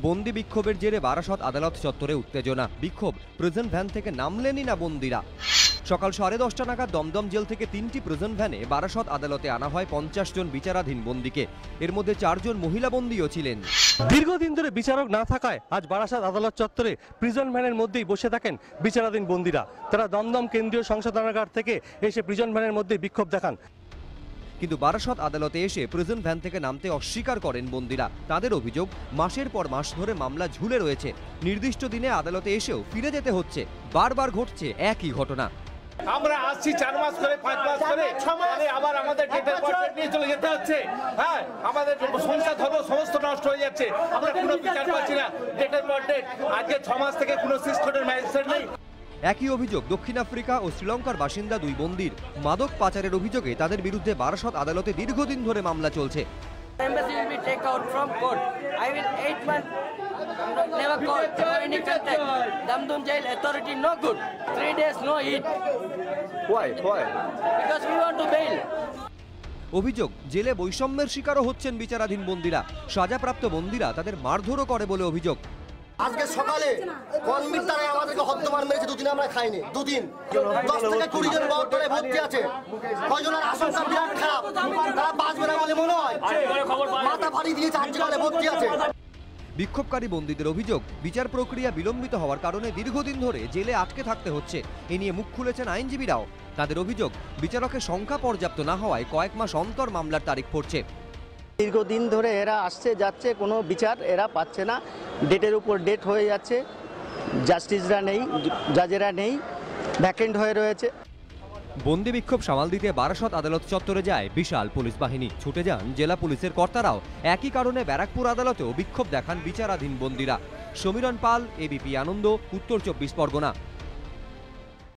বন্দি বিক্ষোভের জেরে বারাসত আদালত চত্বরে উত্তেজনা। বিক্ষোভ, প্রিজন ভ্যান থেকে নামলেনই না বন্দিরা। সকাল 10:30 নাগাদ দমদম জেল থেকে 3টি প্রিজন ভ্যানে বারাসত আদালতে আনা হয় 50 জন বিচারাধীন বন্দীকে। এর মধ্যে 4 জন মহিলা বন্দীও ছিলেন। দীর্ঘদিন ধরে বিচারক না থাকায় আজ বারাসত আদালত চত্বরে প্রিজন ভ্যানের মধ্যেই বসে থাকেন বিচারাধীন বন্দীরা। তারা দমদম কেন্দ্রীয় সংশোধনাগার থেকে এসে প্রিজন ভ্যানের মধ্যে বিক্ষোভ দেখান। কিন্তু বারাসত আদালতে এসে প্রিজন ভ্যান থেকে নামতে অস্বীকার করেন বন্দীরা। তাদের অভিযোগ, মাসের পর মাস ধরে মামলা ঝুলে রয়েছে। নির্দিষ্ট দিনে আদালতে এসেও ফিরে যেতে হচ্ছে। বারবার ঘটছে একই ঘটনা। আমরা আসছি 4 মাস করে 5 মাস করে, মানে আবার আমাদের ডেটের পর ডেট নিয়ে চলে যেতে হচ্ছে। হ্যাঁ, আমাদের সংসার ধর্ম সমস্ত নষ্ট হয়ে যাচ্ছে। আমরা কোনো বিচার পাচ্ছি না, ডেটের পর ডেট। আজকে 6 মাস থেকে কোনো সিস্টেমের ম্যাজিস্ট্রেট নেই। একই অভিযোগ দক্ষিণ আফ্রিকা ও শ্রীলঙ্কার বাসিন্দা 2 বন্দীর। মাদক পাচারের অভিযোগে তাদের বিরুদ্ধে বারাসত আদালতে দীর্ঘদিন ধরে মামলা চলছে। Embassy will be taken out from court. I will 8 months never call, never any contact. Damdum jail authority no good. 3 days no eat. Why? Because we want to bail. অভিযোগ, জেলে বৈষম্যের শিকারও হচ্ছেন বিচারাধীন বন্দীরা। সাজাপ্রাপ্ত বন্দীরা তাদের মারধরও করে বলে অভিযোগ। আজকে সকালে কর্মীর দ্বারা আমাদেরকে হত্যমার মেরেছে। 2 দিন আমরা খাইনি। 2 দিন 10 থেকে 20 জন বর্তমানে ভর্তি আছে। কয়জনের আশঙ্কা বিরাট খারাপ, তারা বাঁচবে না বলে মনে হয়। মাথা ফাড়ি দিয়ে 4 জনে ভর্তি আছে। বিক্ষোভকারী বন্দীদের অভিযোগ, বিচার প্রক্রিয়া বিলম্বিত হওয়ার কারণে দীর্ঘদিন ধরে জেলে আটকে থাকতে হচ্ছে। এ নিয়ে মুখ খুলেছেন আইনজীবীরাও। তাদের অভিযোগ, বিচারকের সংখ্যা পর্যাপ্ত না হওয়ায় কয়েক মাস অন্তর মামলার তারিখ পড়ছে। দীর্ঘদিন ধরে এরা আসছে যাচ্ছে, কোনো বিচার এরা পাচ্ছে না। ডেটের উপর ডেট হয়ে যাচ্ছে, জাস্টিসরা নেই, জাজেরা নেই, ভ্যাকেন্ট হয়ে রয়েছে। বন্দি বিক্ষোভ সামাল দিতে বারাসত আদালত চত্বরে যায় বিশাল পুলিশ বাহিনী। ছুটে যান জেলা পুলিশের কর্তারাও। একই কারণে ব্যারাকপুর আদালতেও বিক্ষোভ দেখান বিচারাধীন বন্দীরা। সমীরণ পাল, এবিপি আনন্দ, উত্তর 24 পরগনা।